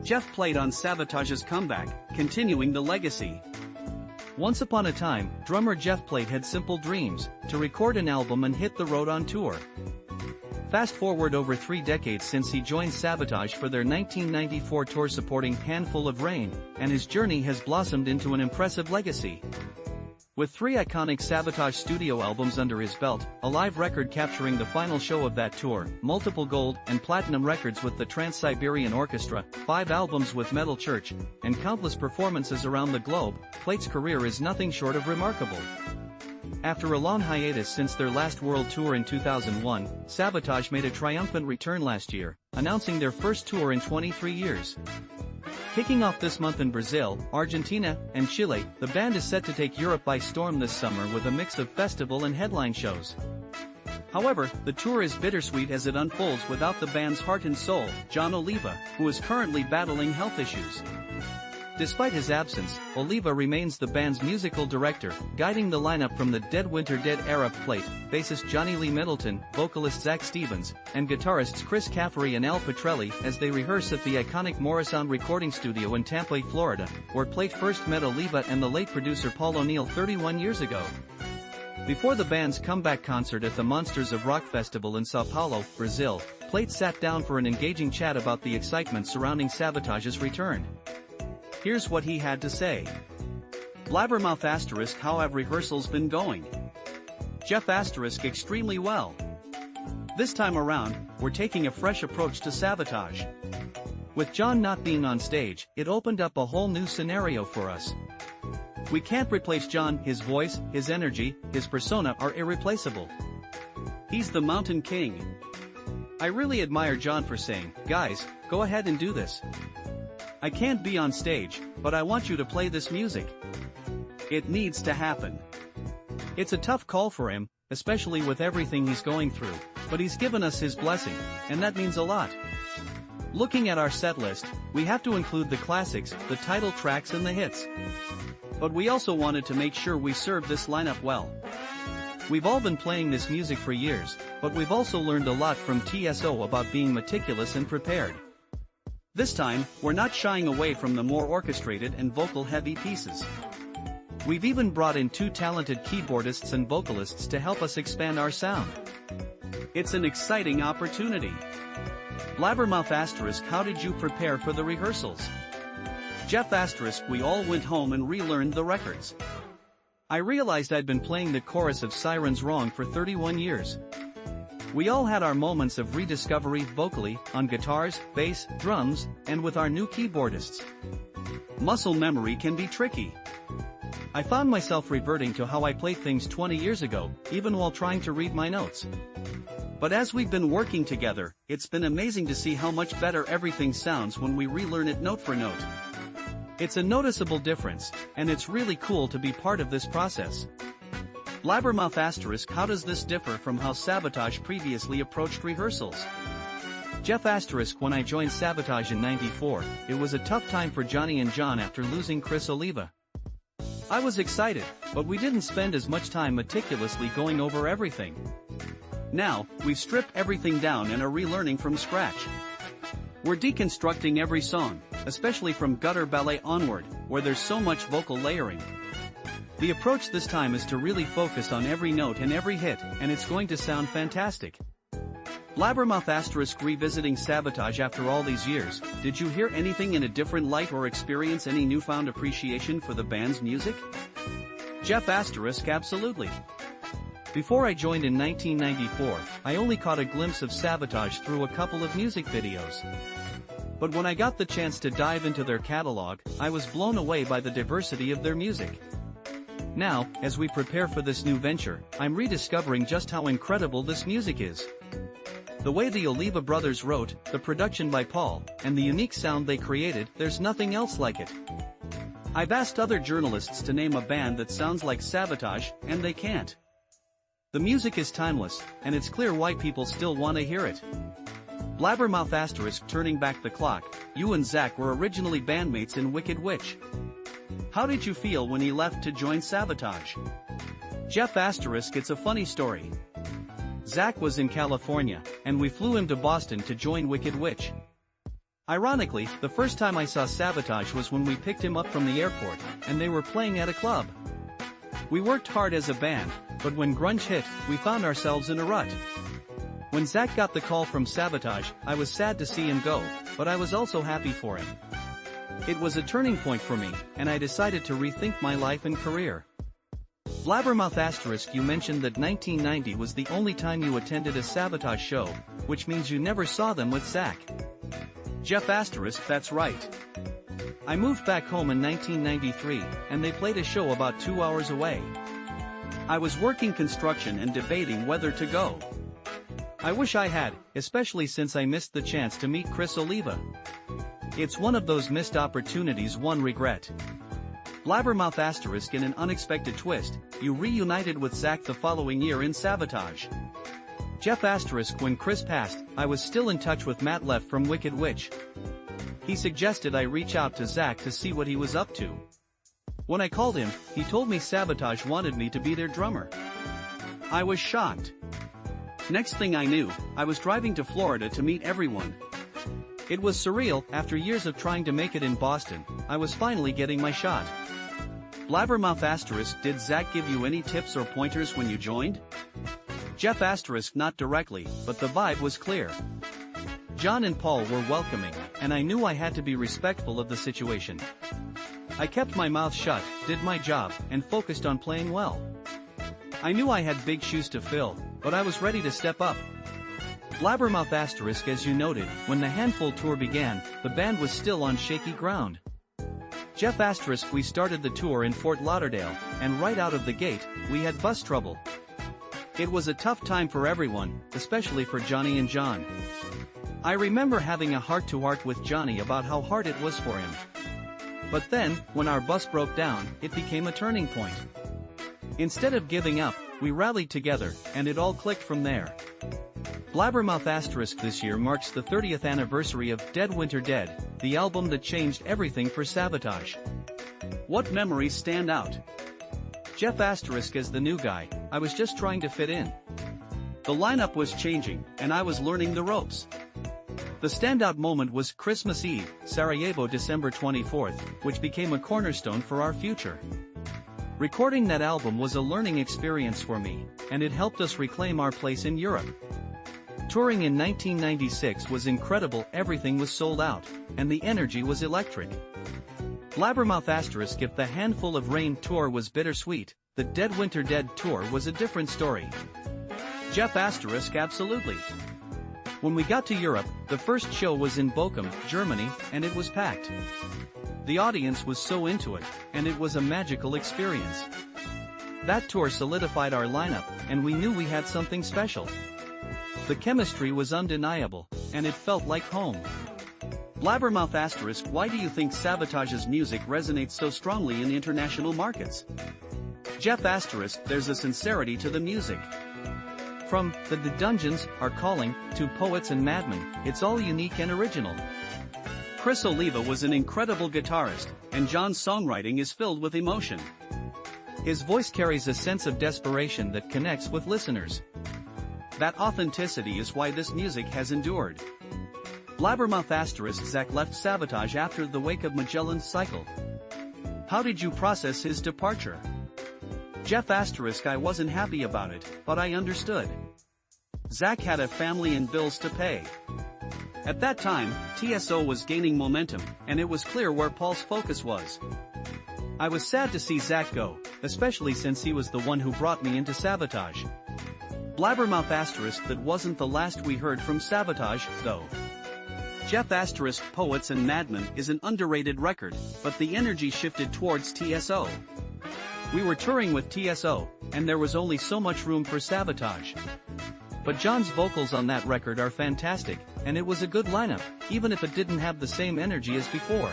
Jeff played on Savatage's comeback, continuing the legacy. Once upon a time, drummer Jeff played had simple dreams, to record an album and hit the road on tour. Fast forward over 3 decades since he joined Savatage for their 1994 tour supporting Handful of Rain, and his journey has blossomed into an impressive legacy. With 3 iconic Savatage studio albums under his belt, a live record capturing the final show of that tour, multiple gold and platinum records with the Trans-Siberian Orchestra, 5 albums with Metal Church, and countless performances around the globe, Plate's career is nothing short of remarkable. After a long hiatus since their last world tour in 2001, Savatage made a triumphant return last year, announcing their first tour in 23 years. Kicking off this month in Brazil, Argentina, and Chile, the band is set to take Europe by storm this summer with a mix of festival and headline shows. However, the tour is bittersweet as it unfolds without the band's heart and soul, Jon Oliva, who is currently battling health issues. Despite his absence, Oliva remains the band's musical director, guiding the lineup from the Dead Winter Dead era Plate, bassist Johnny Lee Middleton, vocalist Zach Stevens, and guitarists Chris Caffery and Al Petrelli as they rehearse at the iconic Morrison recording studio in Tampa, Florida, where Plate first met Oliva and the late producer Paul O'Neill 31 years ago. Before the band's comeback concert at the Monsters of Rock Festival in Sao Paulo, Brazil, Plate sat down for an engaging chat about the excitement surrounding Savatage's return. Here's what he had to say. Blabbermouth *, how have rehearsals been going? Jeff * extremely well. This time around, we're taking a fresh approach to Savatage. With Jon not being on stage, it opened up a whole new scenario for us. We can't replace Jon, his voice, his energy, his persona are irreplaceable. He's the Mountain King. I really admire Jon for saying, guys, go ahead and do this. I can't be on stage, but I want you to play this music. It needs to happen. It's a tough call for him, especially with everything he's going through, but he's given us his blessing, and that means a lot. Looking at our set list, we have to include the classics, the title tracks and the hits. But we also wanted to make sure we served this lineup well. We've all been playing this music for years, but we've also learned a lot from TSO about being meticulous and prepared. This time, we're not shying away from the more orchestrated and vocal-heavy pieces. We've even brought in 2 talented keyboardists and vocalists to help us expand our sound. It's an exciting opportunity. Blabbermouth *, how did you prepare for the rehearsals? Jeff *, we all went home and relearned the records. I realized I'd been playing the chorus of Sirens wrong for 31 years. We all had our moments of rediscovery vocally, on guitars, bass, drums, and with our new keyboardists. Muscle memory can be tricky. I found myself reverting to how I played things 20 years ago, even while trying to read my notes. But as we've been working together, it's been amazing to see how much better everything sounds when we relearn it note for note. It's a noticeable difference, and it's really cool to be part of this process. Blabbermouth *, how does this differ from how Savatage previously approached rehearsals? Jeff *, when I joined Savatage in '94, it was a tough time for Johnny and Jon after losing Chris Oliva. I was excited, but we didn't spend as much time meticulously going over everything. Now, we've stripped everything down and are relearning from scratch. We're deconstructing every song, especially from Gutter Ballet onward, where there's so much vocal layering. The approach this time is to really focus on every note and every hit, and it's going to sound fantastic. Blabbermouth * revisiting Savatage after all these years, did you hear anything in a different light or experience any newfound appreciation for the band's music? Jeff * absolutely. Before I joined in 1994, I only caught a glimpse of Savatage through a couple of music videos. But when I got the chance to dive into their catalog, I was blown away by the diversity of their music. Now, as we prepare for this new venture, I'm rediscovering just how incredible this music is. The way the Oliva brothers wrote, the production by Paul, and the unique sound they created, there's nothing else like it. I've asked other journalists to name a band that sounds like Savatage, and they can't. The music is timeless, and it's clear why people still want to hear it. Blabbermouth * turning back the clock, you and Zach were originally bandmates in Wicked Witch. How did you feel when he left to join Savatage? Jeff * it's a funny story. Zach was in California, and we flew him to Boston to join Wicked Witch. Ironically, the first time I saw Savatage was when we picked him up from the airport, and they were playing at a club. We worked hard as a band, but when grunge hit, we found ourselves in a rut. When Zach got the call from Savatage, I was sad to see him go, but I was also happy for him. It was a turning point for me, and I decided to rethink my life and career. Blabbermouth**, you mentioned that 1990 was the only time you attended a Savatage show, which means you never saw them with Zach. Jeff**, that's right. I moved back home in 1993, and they played a show about 2 hours away. I was working construction and debating whether to go. I wish I had, especially since I missed the chance to meet Chris Oliva. It's one of those missed opportunities one regret. Blabbermouth**, in an unexpected twist, you reunited with Zach the following year in Savatage. Jeff**, when Chris passed, I was still in touch with Matt Leff from Wicked Witch. He suggested I reach out to Zach to see what he was up to. When I called him, he told me Savatage wanted me to be their drummer. I was shocked. Next thing I knew, I was driving to Florida to meet everyone. It was surreal. After years of trying to make it in Boston, I was finally getting my shot. Blabbermouth*, did Zach give you any tips or pointers when you joined? Jeff*, not directly, but the vibe was clear. Jon and Paul were welcoming, and I knew I had to be respectful of the situation. I kept my mouth shut, did my job, and focused on playing well. I knew I had big shoes to fill, but I was ready to step up. Blabbermouth*, as you noted, when the Handful tour began, the band was still on shaky ground. Jeff*, we started the tour in Fort Lauderdale, and right out of the gate, we had bus trouble. It was a tough time for everyone, especially for Johnny and Jon. I remember having a heart-to-heart with Johnny about how hard it was for him. But then, when our bus broke down, it became a turning point. Instead of giving up, we rallied together, and it all clicked from there. Blabbermouth*, this year marks the 30th anniversary of Dead Winter Dead, the album that changed everything for Savatage. What memories stand out? Jeff*, as the new guy, I was just trying to fit in. The lineup was changing, and I was learning the ropes. The standout moment was Christmas Eve, Sarajevo, December 24th, which became a cornerstone for our future. Recording that album was a learning experience for me, and it helped us reclaim our place in Europe. Touring in 1996 was incredible. Everything was sold out, and the energy was electric. Blabbermouth*, if the Handful of Rain tour was bittersweet, the Dead Winter Dead tour was a different story. Jeff*, absolutely. When we got to Europe, the first show was in Bochum, Germany, and it was packed. The audience was so into it, and it was a magical experience. That tour solidified our lineup, and we knew we had something special. The chemistry was undeniable, and it felt like home. Blabbermouth*, why do you think Savatage's music resonates so strongly in international markets? Jeff*, there's a sincerity to the music. From The Dungeons Are Calling to Poets and Madmen, it's all unique and original. Chris Oliva was an incredible guitarist, and Jon's songwriting is filled with emotion. His voice carries a sense of desperation that connects with listeners. That authenticity is why this music has endured. Blabbermouth*, Zach left Savatage after the Wake of Magellan's cycle. How did you process his departure? Jeff*, I wasn't happy about it, but I understood. Zach had a family and bills to pay. At that time, TSO was gaining momentum, and it was clear where Paul's focus was. I was sad to see Zach go, especially since he was the one who brought me into Savatage. Blabbermouth*, that wasn't the last we heard from Savatage, though. Jeff*, Poets and Madmen is an underrated record, but the energy shifted towards TSO. We were touring with TSO, and there was only so much room for Savatage. But Jon's vocals on that record are fantastic, and it was a good lineup, even if it didn't have the same energy as before.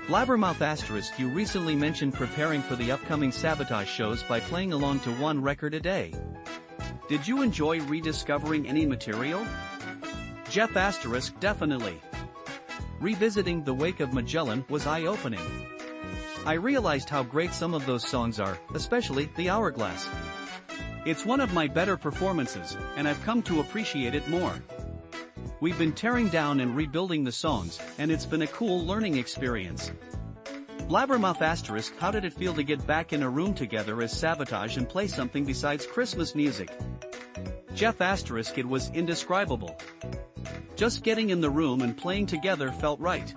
Blabbermouth*, you recently mentioned preparing for the upcoming Savatage shows by playing along to one record a day. Did you enjoy rediscovering any material? Jeff*, definitely. Revisiting The Wake of Magellan was eye-opening. I realized how great some of those songs are, especially The Hourglass. It's one of my better performances, and I've come to appreciate it more. We've been tearing down and rebuilding the songs, and it's been a cool learning experience. Blabbermouth *, how did it feel to get back in a room together as SAVATAGE and play something besides Christmas music? Jeff *, it was indescribable. Just getting in the room and playing together felt right.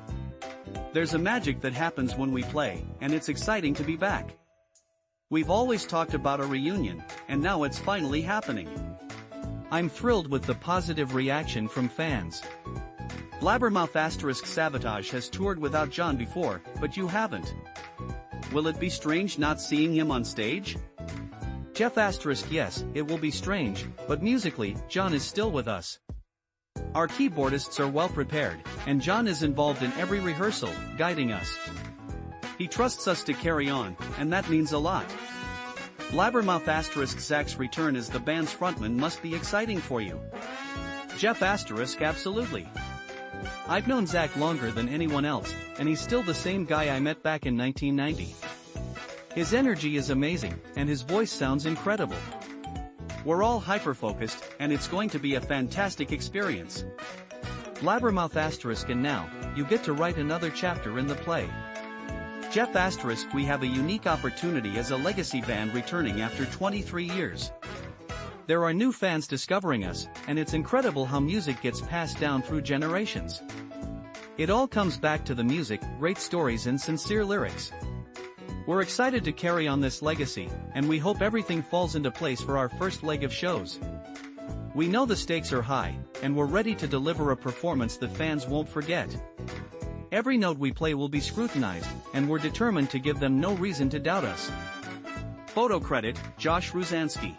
There's a magic that happens when we play, and it's exciting to be back. We've always talked about a reunion, and now it's finally happening. I'm thrilled with the positive reaction from fans. Blabbermouth * SAVATAGE has toured without Jon before, but you haven't. Will it be strange not seeing him on stage? Jeff * yes, it will be strange, but musically, Jon is still with us. Our keyboardists are well prepared, and Jon is involved in every rehearsal, guiding us. He trusts us to carry on, and that means a lot. Blabbermouth * Zach's return as the band's frontman must be exciting for you. Jeff * absolutely. I've known Zach longer than anyone else, and he's still the same guy I met back in 1990. His energy is amazing, and his voice sounds incredible. We're all hyper-focused, and it's going to be a fantastic experience. Blabbermouth * and now, you get to write another chapter in the play. Jeff * we have a unique opportunity as a legacy band returning after 23 years. There are new fans discovering us, and it's incredible how music gets passed down through generations. It all comes back to the music, great stories and sincere lyrics. We're excited to carry on this legacy, and we hope everything falls into place for our first leg of shows. We know the stakes are high, and we're ready to deliver a performance that fans won't forget. Every note we play will be scrutinized, and we're determined to give them no reason to doubt us. Photo credit, Josh Ruzansky.